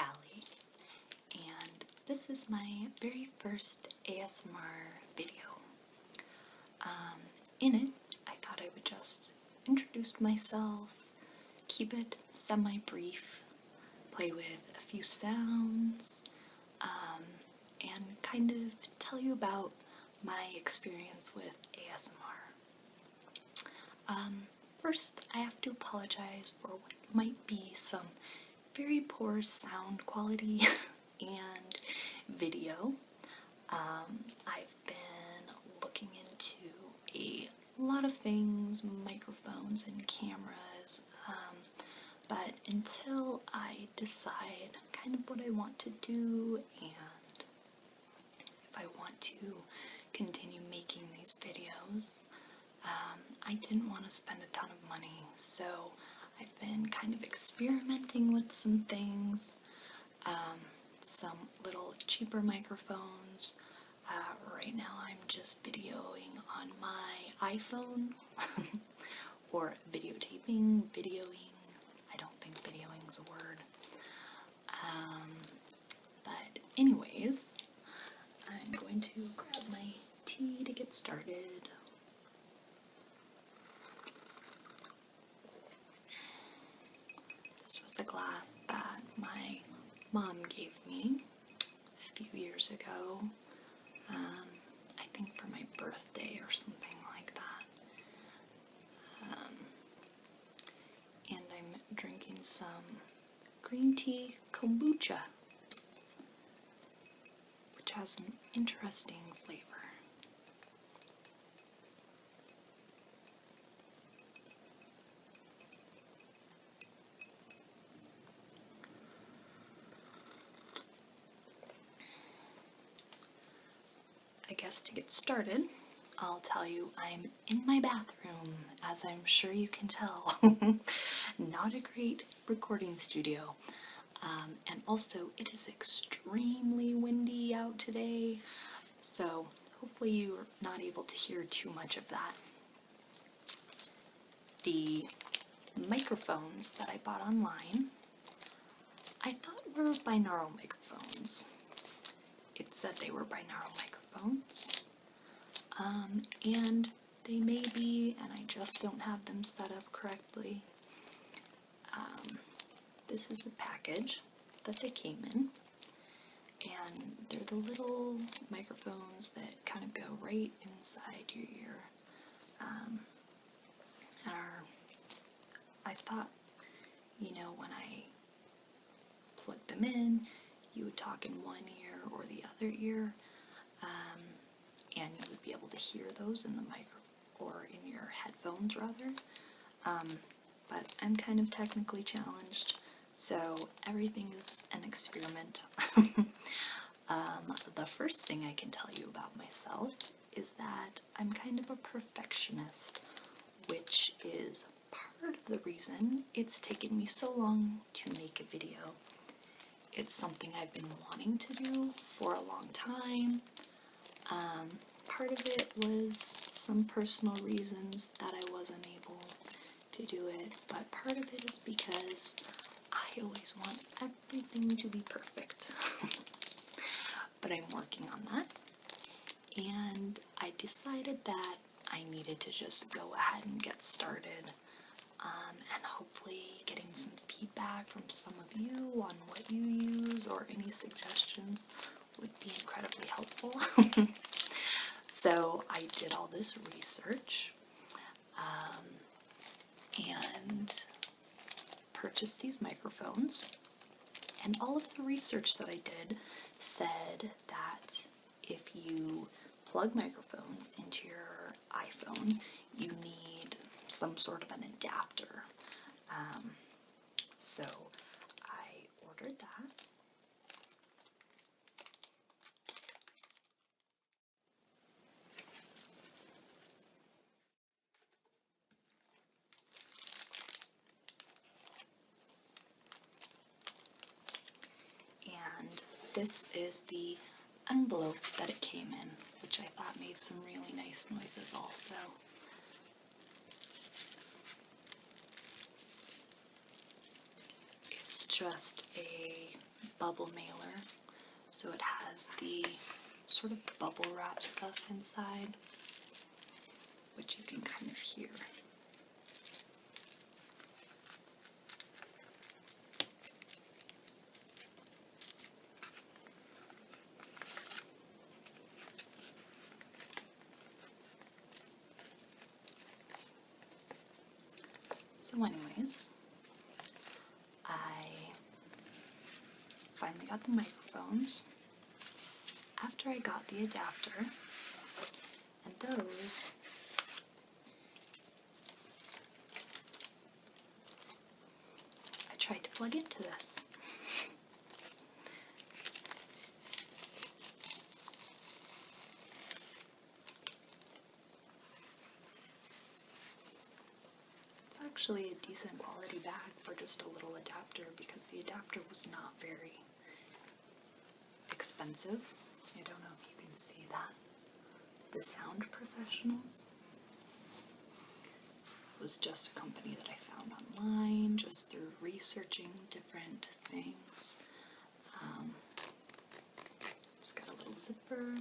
Callie, and this is my very first ASMR video. In it, I thought I would just introduce myself, keep it semi-brief, play with a few sounds, and kind of tell you about my experience with ASMR. First, I have to apologize for what might be some very poor sound quality and video. I've been looking into a lot of things, microphones and cameras, but until I decide kind of what I want to do and if I want to continue making these videos, I didn't want to spend a ton of money, so I've been kind of experimenting with some things, some little cheaper microphones. Right now I'm just videoing on my iPhone, or videoing. I don't think videoing is a word. But anyways, I'm going to grab my tea to get started. This was a glass that my mom gave me a few years ago, I think for my birthday or something like that. And I'm drinking some green tea kombucha, which has an interesting flavor. I guess to get started, I'll tell you I'm in my bathroom, as I'm sure you can tell. Not a great recording studio. And also, it is extremely windy out today, so hopefully you're not able to hear too much of that. The microphones that I bought online, I thought were binaural microphones. It said they were binaural microphones, and they may be, and I just don't have them set up correctly. This is the package that they came in, and they're the little microphones that kind of go right inside your ear, and I thought, you know, when I plugged them in, you would talk in one ear or the other ear, and you would be able to hear those in the or in your headphones rather. But I'm kind of technically challenged, so everything is an experiment. The first thing I can tell you about myself is that I'm kind of a perfectionist, which is part of the reason it's taken me so long to make a video. It's something I've been wanting to do for a long time. Part of it was some personal reasons that I wasn't able to do it, but part of it is because I always want everything to be perfect. But I'm working on that, and I decided that I needed to just go ahead and get started, and hopefully getting some feedback from some of you on what you use or any suggestions would be incredibly helpful. So I did all this research and purchased these microphones, and all of the research that I did said that if you plug microphones into your iPhone, you need some sort of an adapter. So I ordered that. And this is the envelope that it came in, which I thought made some really nice noises also. It's just a bubble mailer. So it has the sort of bubble wrap stuff inside, which you can kind of hear. So anyways, I finally got the microphones after I got the adapter, and those I tried to plug into this. Actually a decent quality bag for just a little adapter, because the adapter was not very expensive. I don't know if you can see that. The Sound Professionals was just a company that I found online just through researching different things. It's got a little zipper.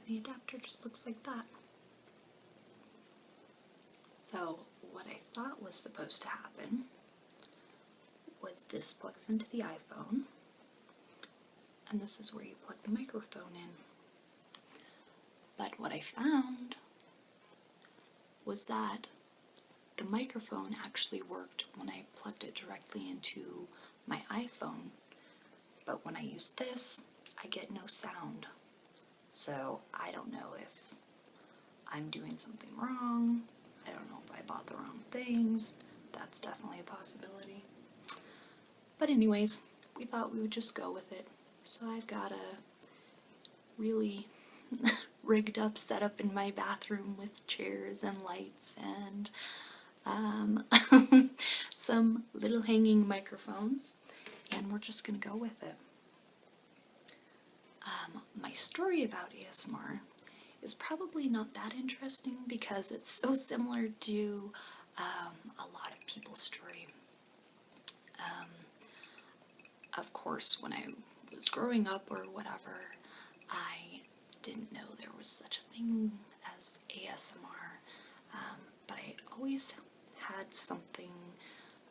The adapter just looks like that. So what I thought was supposed to happen was this plugs into the iPhone, and this is where you plug the microphone in. But what I found was that the microphone actually worked when I plugged it directly into my iPhone, but when I use this, I get no sound. So I don't know if I'm doing something wrong. I don't know if I bought the wrong things. That's definitely a possibility. But anyways, we thought we would just go with it. So I've got a really rigged up setup in my bathroom with chairs and lights and some little hanging microphones, and we're just gonna go with it. My story about ASMR is probably not that interesting because it's so similar to a lot of people's story. Of course, when I was growing up or whatever, I didn't know there was such a thing as ASMR, but I always had something,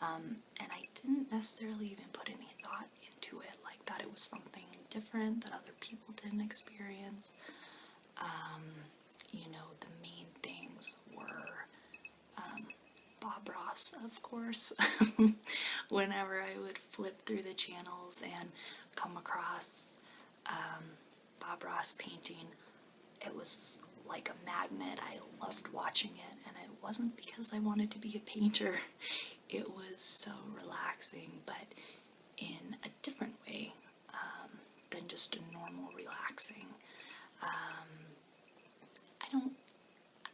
and I didn't necessarily even put any thought into it, like that it was something different that other people didn't experience. You know, the main things were Bob Ross, of course. Whenever I would flip through the channels and come across Bob Ross painting, it was like a magnet. I loved watching it, and it wasn't because I wanted to be a painter. It was so relaxing, but in a different way than just a normal relaxing. I don't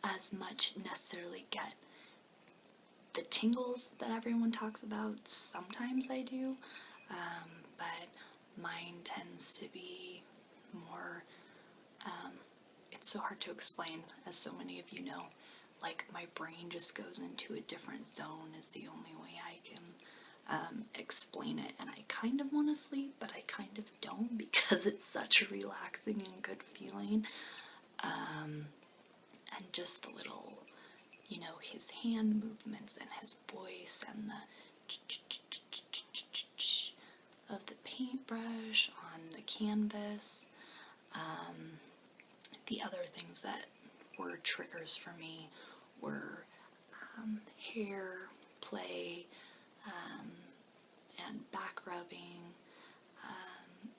as much necessarily get the tingles that everyone talks about. Sometimes I do, but mine tends to be more, it's so hard to explain, as so many of you know. Like, my brain just goes into a different zone is the only way I can explain it, and I kind of want to sleep, but I kind of don't, because it's such a relaxing and good feeling. And just the little, you know, his hand movements and his voice and the of the paintbrush on the canvas. The other things that were triggers for me were hair play, and back rubbing,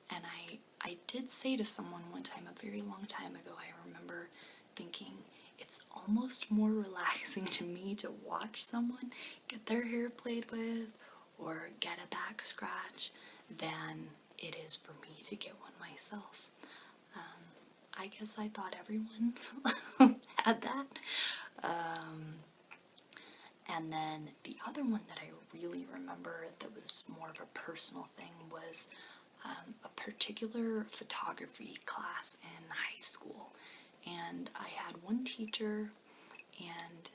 and I did say to someone one time, a very long time ago, I remember thinking, it's almost more relaxing to me to watch someone get their hair played with or get a back scratch than it is for me to get one myself. I guess I thought everyone had that. And then the other one that I really remember that was more of a personal thing was a particular photography class in high school. And I had one teacher, and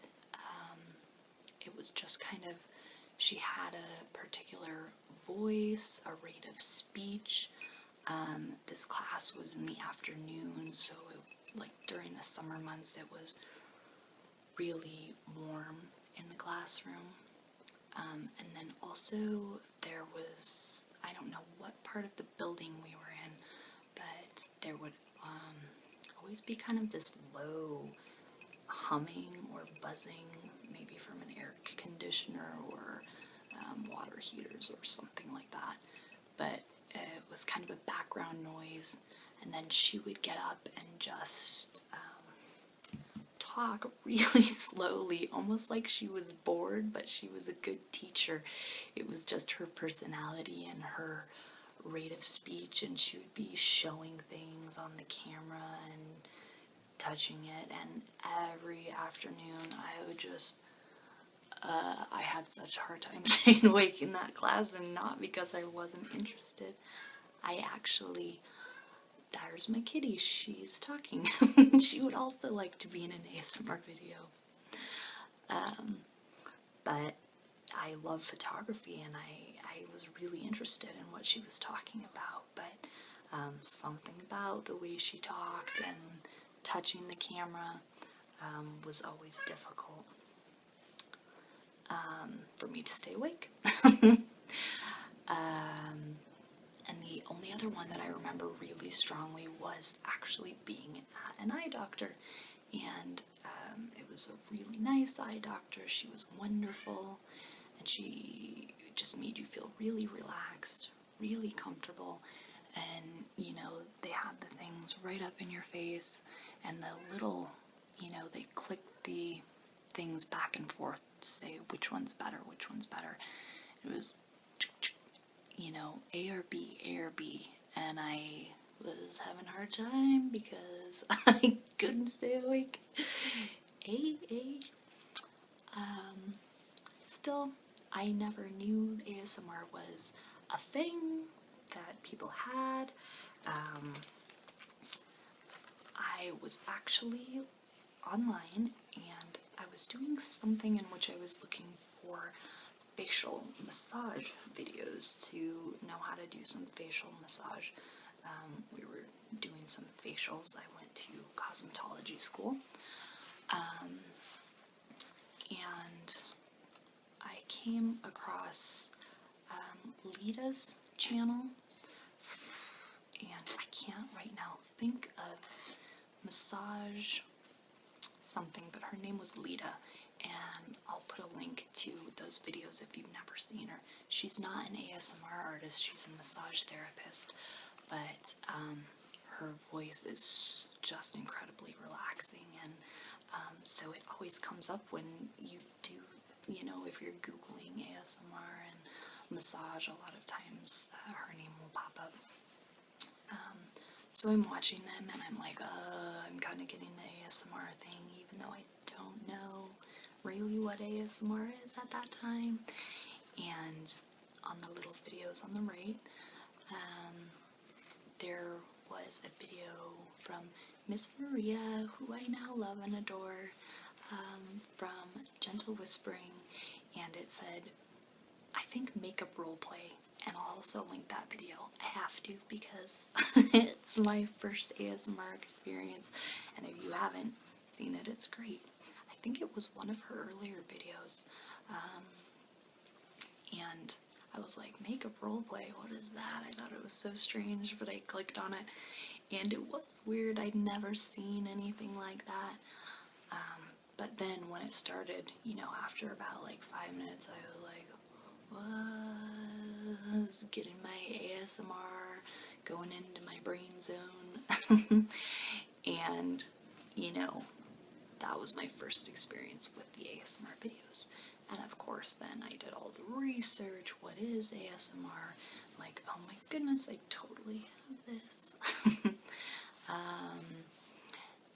it was just kind of, she had a particular voice, a rate of speech. This class was in the afternoon, so like during the summer months it was really warm in the classroom. And then also there was, I don't know what part of the building we were in, but there would always be kind of this low humming or buzzing, maybe from an air conditioner or water heaters or something like that. But it was kind of a background noise, and then she would get up and just talk really slowly, almost like she was bored, but she was a good teacher. It was just her personality and her rate of speech, and she would be showing things on the camera and touching it, and every afternoon I would just I had such a hard time staying awake in that class, and not because I wasn't interested. I actually, there's my kitty, she's talking. She would also like to be in an ASMR video. But I love photography, and I was really interested in what she was talking about, but something about the way she talked and touching the camera was always difficult for me to stay awake. And the only other one that I remember really strongly was actually being at an eye doctor. And it was a really nice eye doctor. She was wonderful, and she just made you feel really relaxed, really comfortable. And, you know, they had the things right up in your face, and the little, you know, they clicked the things back and forth to say which one's better, which one's better. It was, you know, A or B, A or B, and I was having a hard time because I couldn't stay awake. A. Still, I never knew ASMR was a thing that people had. I was actually online, and I was doing something in which I was looking for facial massage videos to know how to do some facial massage. We were doing some facials. I went to cosmetology school, and I came across Lita's channel, and I can't right now think of massage something, but her name was Lita, and I'll put a link to those videos if you've never seen her. She's not an ASMR artist, she's a massage therapist, but her voice is just incredibly relaxing, and so it always comes up when you do, you know, if you're Googling ASMR and massage, a lot of times her name will pop up. So I'm watching them, and I'm like, I'm kind of getting the ASMR thing, even though I don't know really what ASMR is at that time. And on the little videos on the right, there was a video from Miss Maria, who I now love and adore, from Gentle Whispering, and it said, I think makeup roleplay, and I'll also link that video. I have to, because it's my first ASMR experience, and if you haven't seen it, it's great. I think it was one of her earlier videos, and I was like, makeup roleplay, what is that? I thought it was so strange, but I clicked on it, and it was weird. I'd never seen anything like that. But then when it started, you know, after about like 5 minutes, I was like, was getting my ASMR, going into my brain zone. And, you know, that was my first experience with the ASMR videos. And of course, then I did all the research. What is ASMR? I'm like, oh my goodness, I totally have this.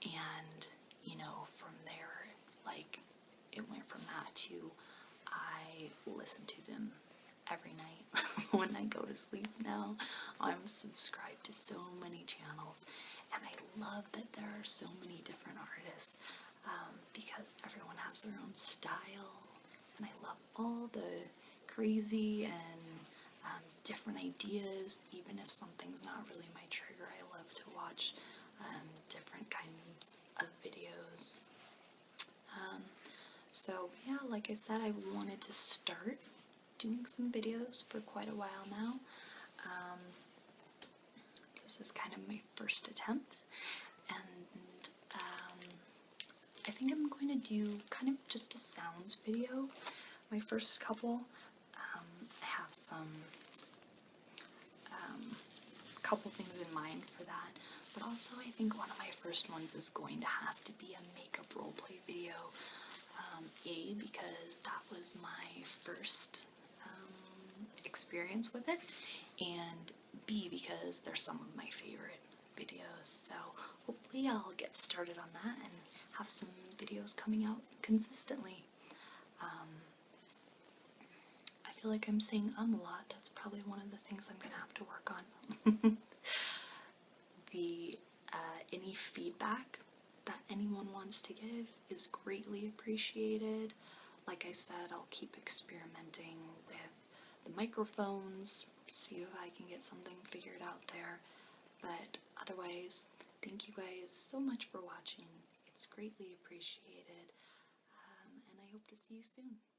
And, you know, from there, like, it went from that to I listen to them every night when I go to sleep now. I'm subscribed to so many channels, And I love that there are so many different artists because everyone has their own style. And I love all the crazy and different ideas, even if something's not really my trigger. I love to watch different kinds of videos. So yeah, like I said, I wanted to start doing some videos for quite a while now. This is kind of my first attempt, and I think I'm going to do kind of just a sounds video. My first couple, I have some couple things in mind for that, but also I think one of my first ones is going to have to be a makeup roleplay video. A, because that was my first experience with it, and B, because they're some of my favorite videos. So hopefully I'll get started on that and have some videos coming out consistently. I feel like I'm saying a lot. That's probably one of the things I'm gonna have to work on. The any feedback that anyone wants to give is greatly appreciated. Like I said, I'll keep experimenting with the microphones, see if I can get something figured out there. But otherwise, thank you guys so much for watching. It's greatly appreciated, and I hope to see you soon.